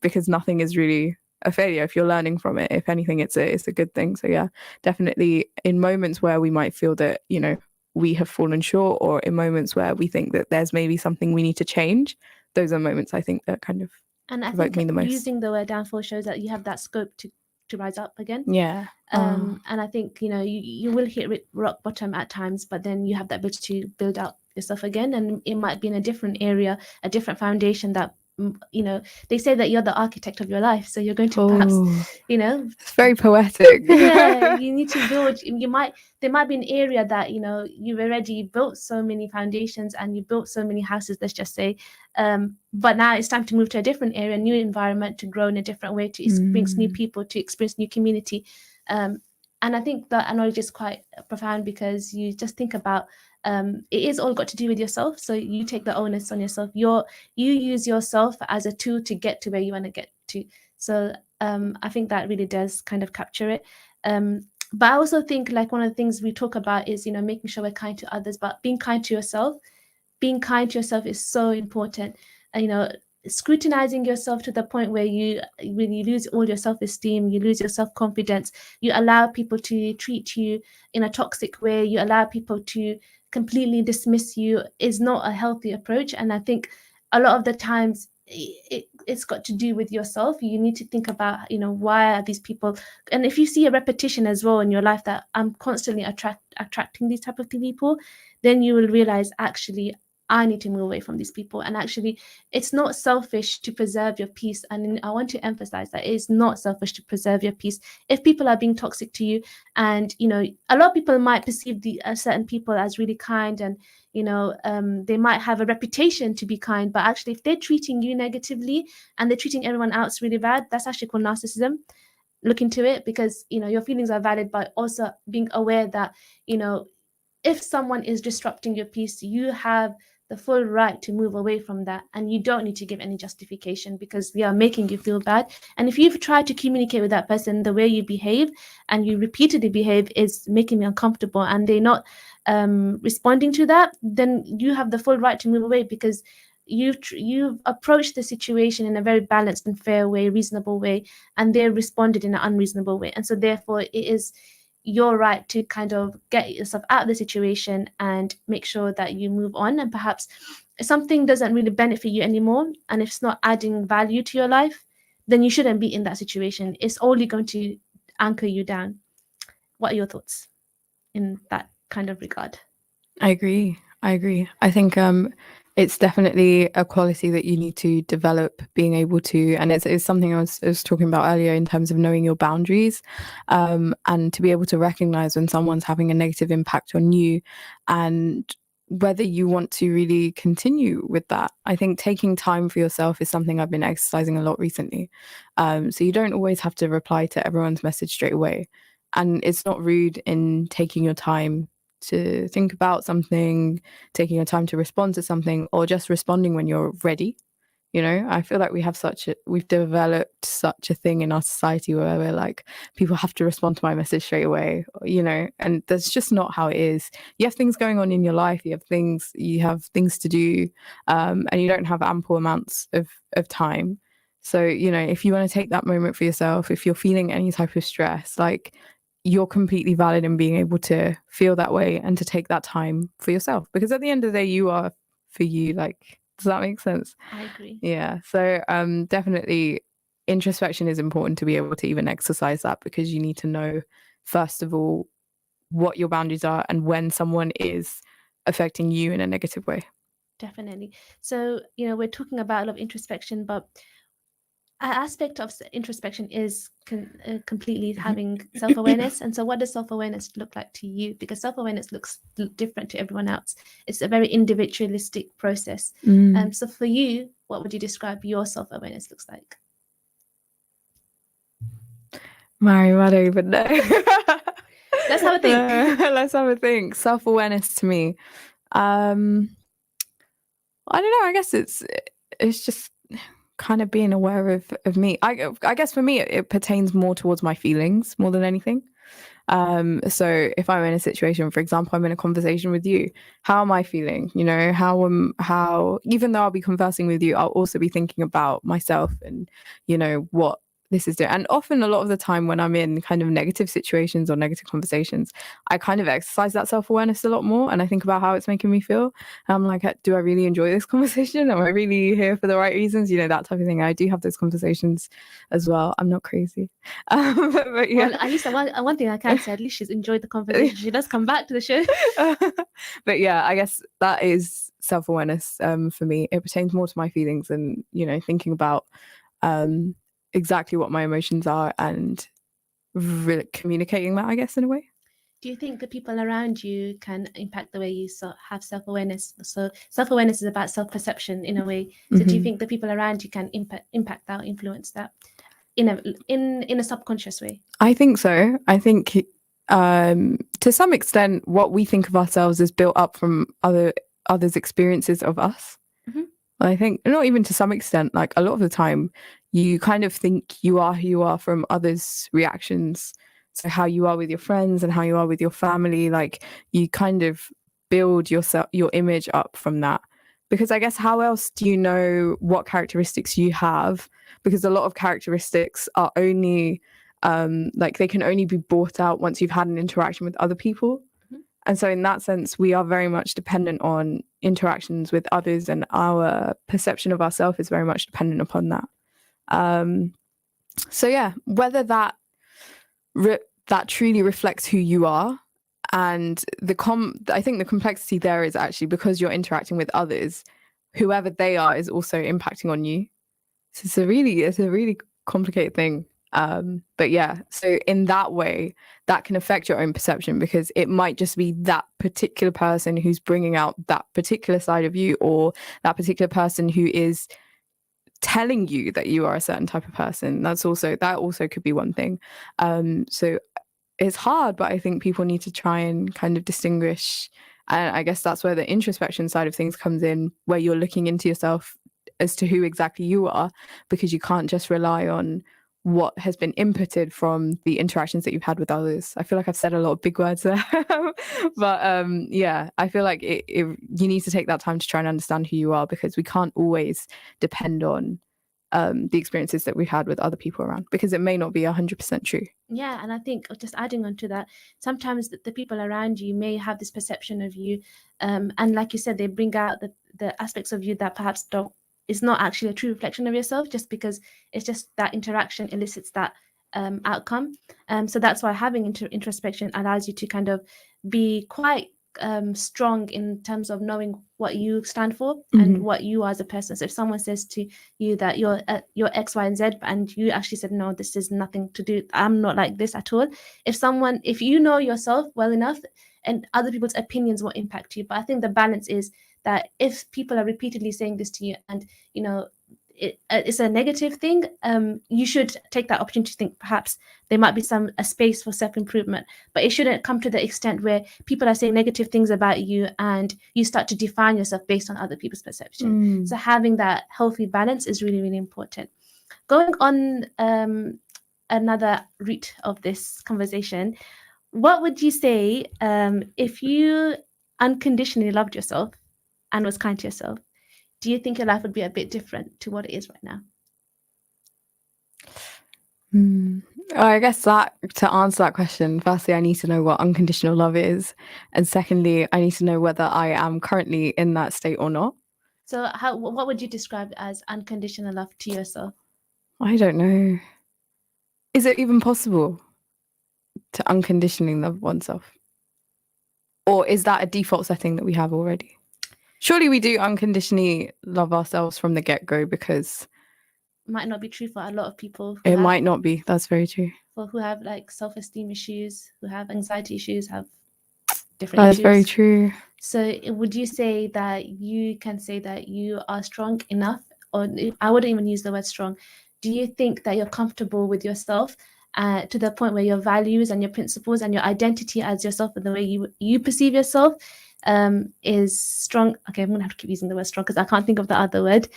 because nothing is really a failure if you're learning from it. If anything, it's a good thing. So yeah, definitely in moments where we might feel that, you know, we have fallen short, or in moments where we think that there's maybe something we need to change, those are moments I think that kind of provoke me the most. Using the word downfall shows that you have that scope to rise up again. Yeah. And I think, you know, you will hit rock bottom at times, but then you have that ability to build up yourself again, and it might be in a different area, a different foundation that, you know, they say that you're the architect of your life, so you're going to perhaps, you know, it's very poetic. Yeah, you need to build. There might be an area that, you know, you've already built so many foundations and you built so many houses, let's just say, but now it's time to move to a different area, new environment, to grow in a different way, to experience new people, to experience new community. And I think that analogy is quite profound, because you just think about it is all got to do with yourself. So you take the onus on yourself. You use yourself as a tool to get to where you want to get to. So I think that really does kind of capture it. But I also think, like, one of the things we talk about is, you know, making sure we're kind to others, but being kind to yourself. Being kind to yourself is so important. You know, scrutinizing yourself to the point where when you lose all your self-esteem, you lose your self-confidence, you allow people to treat you in a toxic way, you allow people to completely dismiss you, is not a healthy approach. And I think a lot of the times it's got to do with yourself. You need to think about, why are these people, and if you see a repetition as well in your life that I'm constantly attracting these type of people, then you will realize, actually, I need to move away from these people. And actually, it's not selfish to preserve your peace. And I want to emphasize that it is not selfish to preserve your peace. If people are being toxic to you, and a lot of people might perceive certain people as really kind, and they might have a reputation to be kind, but actually, if they're treating you negatively and they're treating everyone else really bad, that's actually called narcissism. Look into it, because your feelings are valid, but also being aware that if someone is disrupting your peace, you have the full right to move away from that, and you don't need to give any justification, because they are making you feel bad. And if you've tried to communicate with that person, the way you behave and you repeatedly behave is making me uncomfortable, and they're not responding to that, then you have the full right to move away, because you've approached the situation in a very balanced and fair way, reasonable way, and they responded in an unreasonable way. And so therefore it is your right to kind of get yourself out of the situation and make sure that you move on. And perhaps if something doesn't really benefit you anymore, and if it's not adding value to your life, then you shouldn't be in that situation. It's only going to anchor you down. What are your thoughts in that kind of regard? I agree. I think it's definitely a quality that you need to develop, being able to, and it's something I was talking about earlier in terms of knowing your boundaries, and to be able to recognize when someone's having a negative impact on you, and whether you want to really continue with that. I think taking time for yourself is something I've been exercising a lot recently. So you don't always have to reply to everyone's message straight away. And it's not rude in taking your time to think about something, taking your time to respond to something, or just responding when you're ready. I feel like we've developed such a thing in our society where we're like, people have to respond to my message straight away, and that's just not how it is. You have things going on in your life, you have things to do, and you don't have ample amounts of time. So, if you want to take that moment for yourself, if you're feeling any type of stress, like, you're completely valid in being able to feel that way and to take that time for yourself, because at the end of the day, you are for you. Like, does that make sense? I agree. Yeah. So definitely introspection is important to be able to even exercise that, because you need to know, first of all, what your boundaries are and when someone is affecting you in a negative way. Definitely. So, we're talking about a lot of introspection, but an aspect of introspection is completely having self-awareness. And so what does self-awareness look like to you? Because self-awareness looks different to everyone else. It's a very individualistic process. So for you, what would you describe your self-awareness looks like? Mary, I don't even know. Let's have a think. Let's have a think. Self-awareness to me. I don't know. I guess it's just kind of being aware of me. I guess for me, it pertains more towards my feelings more than anything. So if I'm in a situation, for example, I'm in a conversation with you, how am I feeling? How, even though I'll be conversing with you, I'll also be thinking about myself and, what this is doing. And often, a lot of the time when I'm in kind of negative situations or negative conversations, I kind of exercise that self-awareness a lot more, and I think about how it's making me feel. And I'm like, do I really enjoy this conversation? Am I really here for the right reasons? That type of thing. I do have those conversations as well. I'm not crazy. But yeah. Well, at least one thing I can say, at least she's enjoyed the conversation. She does come back to the show. But yeah, I guess that is self-awareness for me. It pertains more to my feelings and, thinking about exactly what my emotions are and really communicating that, I guess, in a way. Do you think the people around you can impact the way you have self-awareness? So self-awareness is about self-perception in a way. So do you think the people around you can impact that, influence that in a subconscious way? I think so. I think to some extent, what we think of ourselves is built up from others' experiences of us. I think not even to some extent, like a lot of the time, you kind of think you are who you are from others' reactions. So how you are with your friends and how you are with your family, like you kind of build your image up from that, because I guess how else do you know what characteristics you have? Because a lot of characteristics are only like they can only be brought out once you've had an interaction with other people. And so in that sense, we are very much dependent on interactions with others, and our perception of ourselves is very much dependent upon that. So yeah, whether that that truly reflects who you are, and I think the complexity there is actually because you're interacting with others, whoever they are is also impacting on you. So it's a really complicated thing. But yeah, so in that way, that can affect your own perception, because it might just be that particular person who's bringing out that particular side of you, or that particular person who is telling you that you are a certain type of person. That also could be one thing. So it's hard, but I think people need to try and kind of distinguish. And I guess that's where the introspection side of things comes in, where you're looking into yourself as to who exactly you are, because you can't just rely on what has been inputted from the interactions that you've had with others. I feel like I've said a lot of big words there. But yeah, I feel like you need to take that time to try and understand who you are, because we can't always depend on the experiences that we've had with other people around, because it may not be 100% true. Yeah, and I think just adding on to that, sometimes the people around you may have this perception of you, and like you said, they bring out the aspects of you that perhaps is not actually a true reflection of yourself, just because it's just that interaction elicits that outcome. So that's why having introspection allows you to kind of be quite strong in terms of knowing what you stand for and what you are as a person. So if someone says to you that you're X, Y, and Z, and you actually said, no, this is nothing to do, I'm not like this at all. If you know yourself well enough, and other people's opinions will impact you. But I think the balance is that if people are repeatedly saying this to you, and it's a negative thing, you should take that opportunity to think perhaps there might be a space for self-improvement, but it shouldn't come to the extent where people are saying negative things about you and you start to define yourself based on other people's perception. So having that healthy balance is really, really important. Going on another route of this conversation, what would you say if you unconditionally loved yourself and was kind to yourself? Do you think your life would be a bit different to what it is right now? I guess that to answer that question, firstly, I need to know what unconditional love is. And secondly, I need to know whether I am currently in that state or not. So what would you describe as unconditional love to yourself? I don't know. Is it even possible to unconditionally love oneself? Or is that a default setting that we have already? Surely we do unconditionally love ourselves from the get-go, because might not be true for a lot of people. It might not be. That's very true. For who have like self-esteem issues, who have anxiety issues, have different That's issues. very true. So would you say that you can say that you are strong enough, or I wouldn't even use the word strong. Do you think that you're comfortable with yourself to the point where your values and your principles and your identity as yourself and the way you perceive yourself is strong? Okay, I'm going to have to keep using the word strong because I can't think of the other word.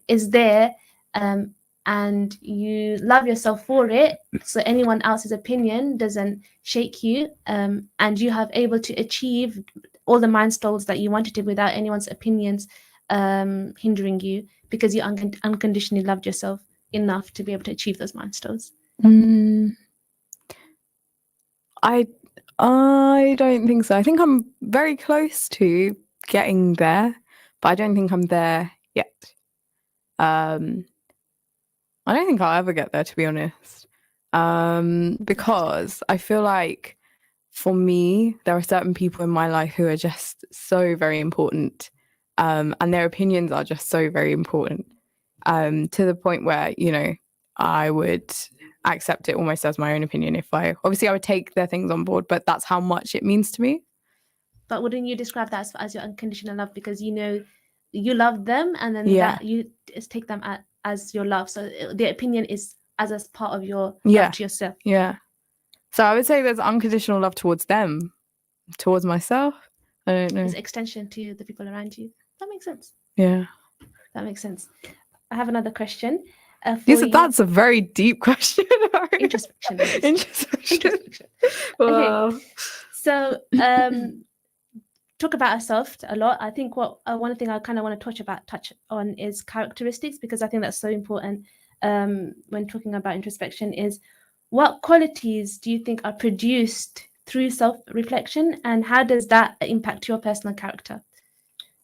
Is there and you love yourself for it, so anyone else's opinion doesn't shake you, and you have able to achieve all the milestones that you wanted to without anyone's opinions hindering you, because you unconditionally loved yourself enough to be able to achieve those milestones? I don't think so. I think I'm very close to getting there, but I don't think I'm there yet. I don't think I'll ever get there, to be honest, because I feel like for me, there are certain people in my life who are just so very important, and their opinions are just so very important, to the point where, I would accept it almost as my own opinion I would take their things on board, but that's how much it means to me. But wouldn't you describe that as your unconditional love, because you love them, and then Yeah. that you just take them as your love, so their opinion is as part of your love to yourself? Yeah. So I would say there's unconditional love towards them. Towards myself, I don't know. It's extension to the people around you. That makes sense. Yeah. That makes sense. I have another question. That's a very deep question. Introspection. Introspection. Wow. Okay. So talk about ourselves a lot. I think what one thing I kind of want to touch on is characteristics, because I think that's so important when talking about introspection. Is what qualities do you think are produced through self-reflection, and how does that impact your personal character?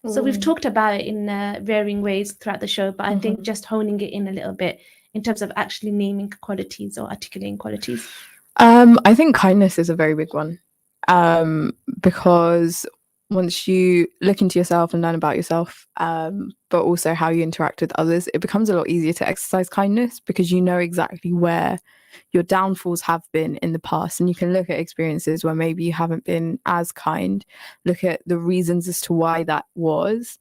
So we've talked about it in varying ways throughout the show, but I think just honing it in a little bit in terms of actually naming qualities or articulating qualities. I think kindness is a very big one, because once you look into yourself and learn about yourself, but also how you interact with others, it becomes a lot easier to exercise kindness, because you know exactly where your downfalls have been in the past, and you can look at experiences where maybe you haven't been as kind, look at the reasons as to why that was.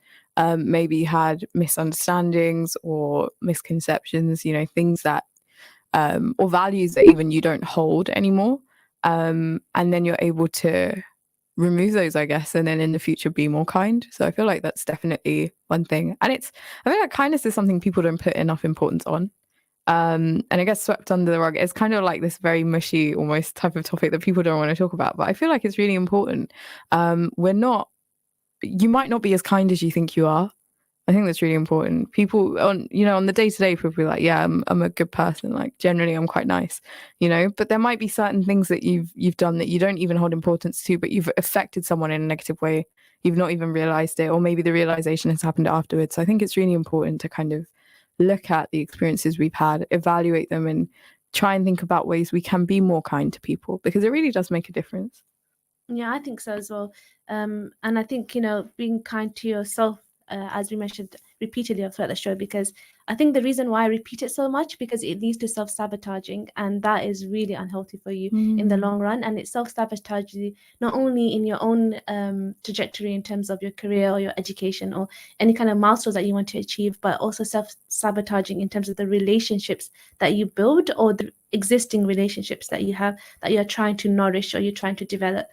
Maybe you had misunderstandings or misconceptions, things that or values that even you don't hold anymore, and then you're able to remove those, I guess, and then in the future be more kind. So I feel like that's definitely one thing. And I feel like kindness is something people don't put enough importance on, and it gets swept under the rug. It's kind of like this very mushy almost type of topic that people don't want to talk about, but I feel like it's really important. You might not be as kind as you think you are. I think that's really important. People on the day-to-day, people be like, yeah, I'm a good person. Like, generally I'm quite nice, but there might be certain things that you've done that you don't even hold importance to, but you've affected someone in a negative way. You've not even realized it, or maybe the realization has happened afterwards. So I think it's really important to kind of look at the experiences we've had, evaluate them, and try and think about ways we can be more kind to people, because it really does make a difference. Yeah, I think so as well. And I think, being kind to yourself, as we mentioned repeatedly throughout the show, because I think the reason why I repeat it so much, because it leads to self-sabotaging, and that is really unhealthy for you in the long run. And it self-sabotages you not only in your own trajectory in terms of your career or your education or any kind of milestones that you want to achieve, but also self-sabotaging in terms of the relationships that you build, or the existing relationships that you have, that you're trying to nourish or you're trying to develop.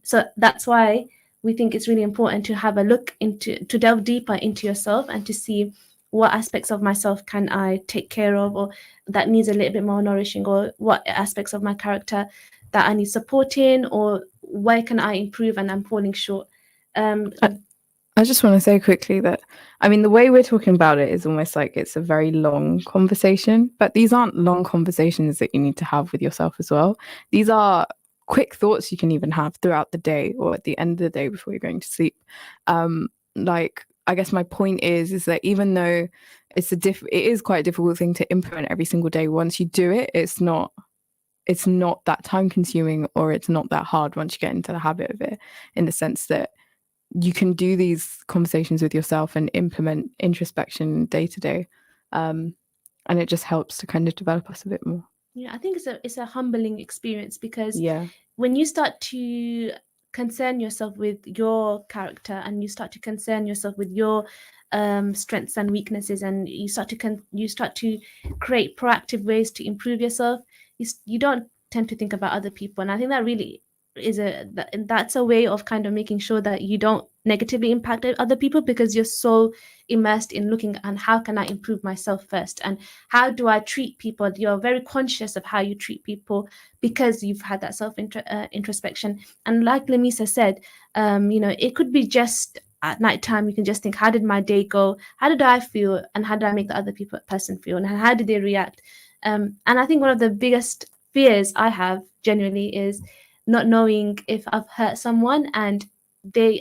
So that's why we think it's really important to have a look to delve deeper into yourself, and to see what aspects of myself can I take care of, or that needs a little bit more nourishing, or what aspects of my character that I need support in, or where can I improve and I'm falling short. I just want to say quickly that, the way we're talking about it is almost like it's a very long conversation, but these aren't long conversations that you need to have with yourself as well. These are quick thoughts you can even have throughout the day, or at the end of the day before you're going to sleep. I guess my point is that even though it is quite a difficult thing to implement every single day, once you do it, it's not that time consuming, or it's not that hard once you get into the habit of it, in the sense that you can do these conversations with yourself and implement introspection day to day, and it just helps to kind of develop us a bit more. Yeah, I think it's a humbling experience, because Yeah. when you start to concern yourself with your character, and you start to concern yourself with your strengths and weaknesses, and you start to create proactive ways to improve yourself, you don't tend to think about other people. And I think that really that's a way of kind of making sure that you don't negatively impact other people, because you're so immersed in looking at how can I improve myself first, and how do I treat people. You're very conscious of how you treat people, because you've had that introspection. And like Lamisa said, it could be just at night time, you can just think, how did my day go, how did I feel, and how did I make the other person feel, and how did they react. And I think one of the biggest fears I have genuinely is not knowing if I've hurt someone, and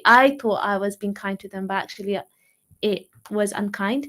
I thought I was being kind to them, but actually it was unkind.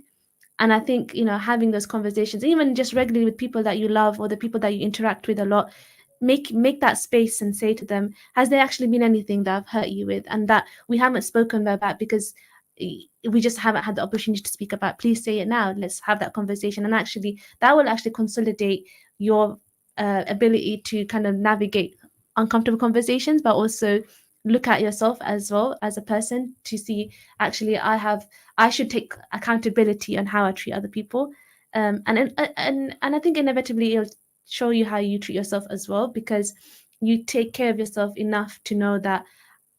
And I think, having those conversations, even just regularly with people that you love, or the people that you interact with a lot, make that space and say to them, has there actually been anything that I've hurt you with, and that we haven't spoken about because we just haven't had the opportunity to speak about? Please say it now. Let's have that conversation. And actually that will actually consolidate your ability to kind of navigate uncomfortable conversations, but also look at yourself as well as a person, to see, actually I should take accountability on how I treat other people. And I think inevitably it'll show you how you treat yourself as well, because you take care of yourself enough to know that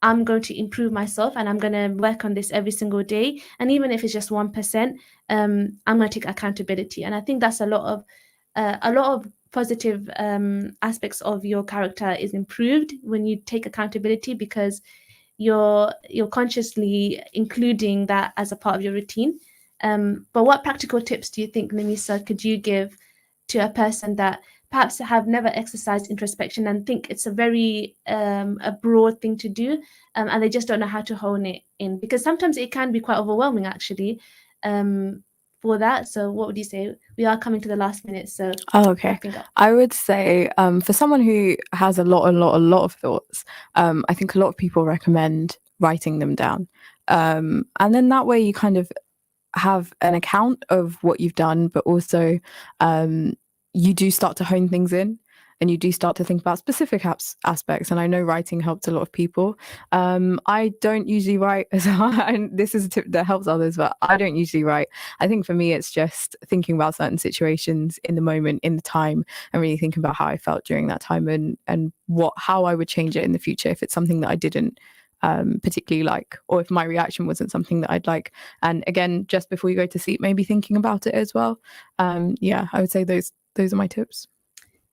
I'm going to improve myself, and I'm going to work on this every single day. And even if it's just 1%, I'm going to take accountability. And I think that's a lot of positive aspects of your character is improved when you take accountability, because you're consciously including that as a part of your routine. But what practical tips do you think, Namisa, could you give to a person that perhaps have never exercised introspection and think it's a very a broad thing to do, and they just don't know how to hone it in? Because sometimes it can be quite overwhelming, actually, for that. So what would you say? We are coming to the last minute, so okay. I would say for someone who has a lot of thoughts, I think a lot of people recommend writing them down, and then that way you kind of have an account of what you've done, but also you do start to hone things in, and you do start to think about specific aspects. And I know writing helps a lot of people. I don't usually write as hard, and this is a tip that helps others, but I don't usually write. I think for me, it's just thinking about certain situations in the moment, in the time, and really thinking about how I felt during that time, and how I would change it in the future if it's something that I didn't particularly like, or if my reaction wasn't something that I'd like. And again, just before you go to sleep, maybe thinking about it as well. I would say those are my tips.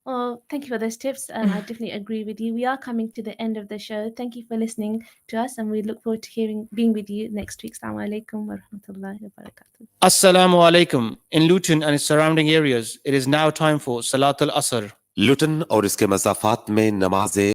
Well, thank you for those tips. I definitely agree with you. We are coming to the end of the show. Thank you for listening to us, and we look forward to being with you next week. Assalamu alaikum wa rahmatullahi wa barakatuh. Assalamu alaikum. In Luton and its surrounding areas, it is now time for Salat al-Asr. लुटन और इसके मज़ाफ़ात में नमाज़े